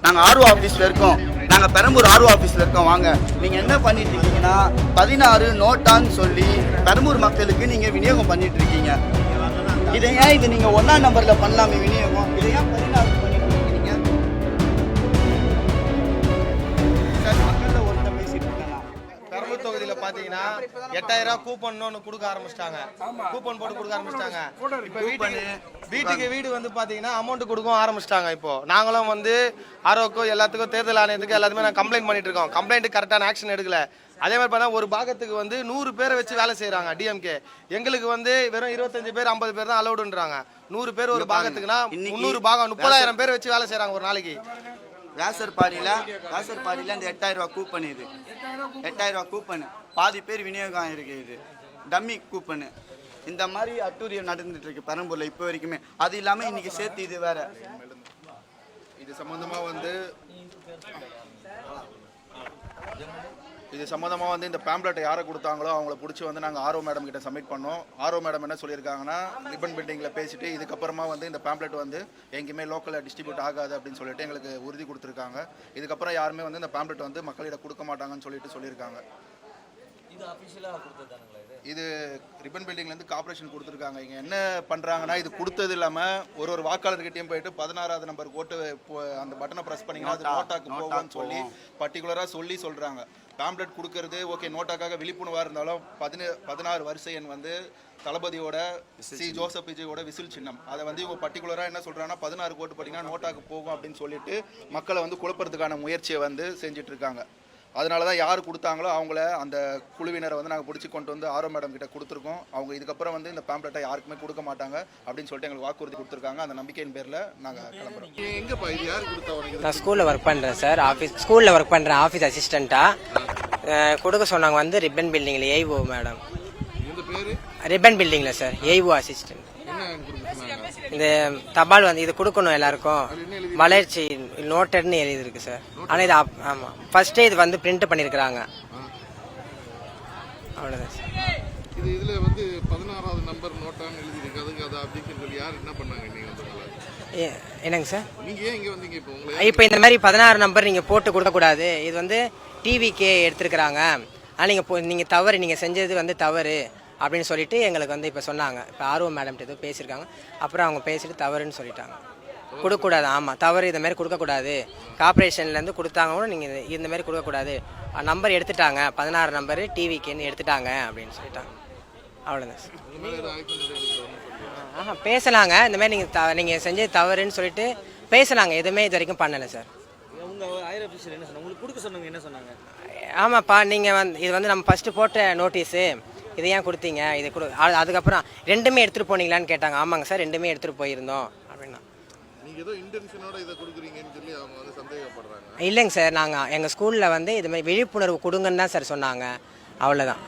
நாங்கள் ஆர்ஓ ஆஃபீஸில் இருக்கோம், நாங்கள் பெரம்பூர் ஆர்ஓ ஆஃபீஸில் இருக்கோம், வாங்க. நீங்கள் என்ன பண்ணிட்டு இருக்கீங்கன்னா 16 நோட்டான்னு சொல்லி பெரம்பூர் மக்களுக்கு நீங்கள் விநியோகம் பண்ணிட்டு இருக்கீங்க. இதை ஏன் இது நீங்கள் 1ஆம் நம்பரில் பண்ணலாமே விநியோகம், இதை ஏன் 16 பண்ணிட்டு இருக்கீங்க? சார், மக்களில் ஒருத்த பேசிட்டு இருக்கேன். பெரம்பூர் தொகுதியில் பார்த்தீங்கன்னா 8000 கூப்பன் ஒன்று கொடுக்க ஆரம்பிச்சிட்டாங்க. கூப்பன் போட்டு கொடுக்க ஆரம்பிச்சிட்டாங்க. இப்போ வீட்டுக்கு வீடு வந்து பார்த்தீங்கன்னா அமௌண்ட் கொடுக்கவும் ஆரம்பிச்சிட்டாங்க. இப்போ நாங்களும் வந்து ஆரோக்கும் எல்லாத்துக்கும் தேர்தல் ஆணையத்துக்கு எல்லாத்துமே நான் கம்ப்ளைண்ட் பண்ணிட்டு இருக்கோம். கம்ப்ளைண்ட் கரெக்டான ஆக்ஷன் எடுக்கல. அதே மாதிரி பார்த்தா ஒரு பாகத்துக்கு வந்து 100 பேரை வச்சு வேலை செய்கிறாங்க டிஎம்கே. எங்களுக்கு வந்து வெறும் 25 பேர் 50 பேர் தான் அலௌடுன்றாங்க. 100 பேர் ஒரு பாகத்துக்குன்னா 300 பாகம் 30,000 பேர் வச்சு வேலை செய்கிறாங்க ஒரு நாளைக்கு. வேசர்பாடியில் இந்த 8000 ரூபா கூப்பன், இது 8000 ரூபா கூப்பன் பாதி பேர் விநியோகம் இருக்கு. இது டம்மி கூப்பனு. இந்த மாதிரி அட்டூரியம் நடந்துட்டு இருக்கு பெரம்பூர்ல இப்போ வரைக்குமே. அது இல்லாமல் இன்னைக்கு சேர்த்து இது வேற. இது சம்மந்தமாக வந்து இந்த பேம்ப்ளெட்டை யாரை கொடுத்தாங்களோ அவங்கள பிடிச்சி வந்து நாங்கள் ஆர்ஓ மேடம் கிட்ட சப்மிட் பண்ணோம். ஆர்ஓ மேடம் என்ன சொல்லியிருக்காங்கன்னா, ரிப்பன் பில்டிங்கில் பேசிட்டு இதுக்கப்புறமா வந்து இந்த பேம்ப்ளெட் வந்து எங்கேயுமே லோக்கலில் டிஸ்ட்ரிபியூட் ஆகாது அப்படின்னு சொல்லிட்டு எங்களுக்கு உறுதி கொடுத்துருக்காங்க. இதுக்கப்புறம் யாருமே வந்து இந்த பேம்ப்ளெட் வந்து மக்களிடம் கொடுக்க மாட்டாங்கன்னு சொல்லியிருக்காங்க. இது ரிப்பன் பில்டிங்லேருந்து கார்பரேஷன் கொடுத்துருக்காங்க. இங்கே என்ன பண்ணுறாங்கன்னா, இது கொடுத்தது இல்லாமல் ஒரு வாக்காளர்கிட்டையும் போயிட்டு 16வது நம்பர் ஓட்டு அந்த பட்டனை ப்ரெஸ் பண்ணிங்கன்னா அது நோட்டாக்கு போகும்னு சொல்லி பர்டிகுலராக சொல்கிறாங்க. பேம்ப்ளெட் கொடுக்கறது ஓகே, நோட்டாக்காக விழிப்புணர்வாக இருந்தாலும் 16 வரிசை எண் வந்து தளபதியோட ஜோசப் விஜயோட விசில் சின்னம். அதை வந்து இவங்க பர்டிகுலராக என்ன சொல்கிறாங்கன்னா 16 ஓட்டு போட்டிங்கன்னா நோட்டாக்கு போகும் அப்படின்னு சொல்லிட்டு மக்களை வந்து குழப்பறதுக்கான முயற்சியை வந்து செஞ்சுட்டு இருக்காங்க. அதனால தான் யார் கொடுத்தாங்களோ அவங்கள அந்த குழுவினரை வந்து நாங்கள் பிடிச்சி கொண்டு வந்து ஆர்ஓ மேடம் கிட்ட கொடுத்துருக்கோம். அவங்க இதுக்கப்புறம் வந்து இந்த பேம்ப்ளெட்டை யாருக்குமே கொடுக்க மாட்டாங்க அப்படின்னு சொல்லிட்டு எங்களுக்கு வாக்குறுதி கொடுத்துருக்காங்க. அந்த நம்பிக்கையின் பேரில் நாங்கள் கிளம்புறோம். எங்கப்பா இது யார் கொடுத்தா? நான் ஸ்கூலில் ஒர்க் பண்ணுறேன் சார். ஸ்கூலில் ஒர்க் பண்ணுறேன், ஆஃபீஸ் அசிஸ்டண்ட்டாக. கொடுக்க சொன்னாங்க வந்து ரிப்பன் பில்டிங்கில் ஏஓ மேடம். ரிப்பன் பில்டிங்கில் சார் ஏஓ அசிஸ்டன்ட். இந்த தபால் வந்து இது கொடுக்கணும் எல்லாருக்கும். வளர்ச்சி நோட்டட்னு எழுதிருக்கு சார். ஆனால் இது ஆமாம் ஃபர்ஸ்டே இது வந்து பிரிண்ட் பண்ணியிருக்கிறாங்க. அவ்வளோதான் சார். இதுல வந்து 16வது நம்பர் நோட்டான்னு எழுதிருக்கு. அதுக்கு அதை அப்படின்னு சொல்லி யார் என்ன பண்ணாங்க? என்னங்க சார், நீங்க ஏன் இங்க வந்தீங்க? இப்போ இந்த மாதிரி 16 நம்பர் நீங்கள் போட்டு கொடுக்கக்கூடாது. இது வந்து டிவிக்கே எடுத்துருக்குறாங்க. ஆனால் நீங்கள் தவறு, நீங்கள் செஞ்சது வந்து தவறு அப்படின்னு சொல்லிட்டு எங்களுக்கு வந்து இப்போ சொன்னாங்க. இப்போ ஆர்ஓ மேடம்கிட்ட எதுவும் பேசியிருக்காங்க. அப்புறம் அவங்க பேசிட்டு தவறுன்னு சொல்லிட்டாங்க. கொடுக்கக்கூடாது. ஆமாம் தவறு, இந்த மாதிரி கொடுக்கக்கூடாது. கார்பரேஷன்லேருந்து கொடுத்தாங்க கூட நீங்கள் இந்த மாதிரி கொடுக்கக்கூடாது. நம்பர் எடுத்துட்டாங்க, 16 நம்பரு டிவிக்குன்னு எடுத்துட்டாங்க அப்படின்னு சொல்லிட்டாங்க. அவ்வளோதான் சார். பேசலாங்க. இந்த மாதிரி நீங்கள் செஞ்சது தவறுன்னு சொல்லிட்டு பேசலாங்க. எதுவுமே இது வரைக்கும் பண்ணலை சார். ஆமாப்பா, நீங்கள் வந்து இது வந்து நம்ம ஃபஸ்ட்டு போட்ட நோட்டீஸு, இதை ஏன் கொடுத்தீங்க, இது அதுக்கப்புறம் ரெண்டுமே எடுத்துகிட்டு போனீங்களான்னு கேட்டாங்க. ஆமாங்க சார், ரெண்டுமே எடுத்துகிட்டு போயிருந்தோம் அப்படின்னா. இல்லைங்க சார், நாங்கள் எங்கள் ஸ்கூலில் வந்து இது மாதிரி விழிப்புணர்வு கொடுங்கன்னு தான் சார் சொன்னாங்க. அவ்வளோதான்.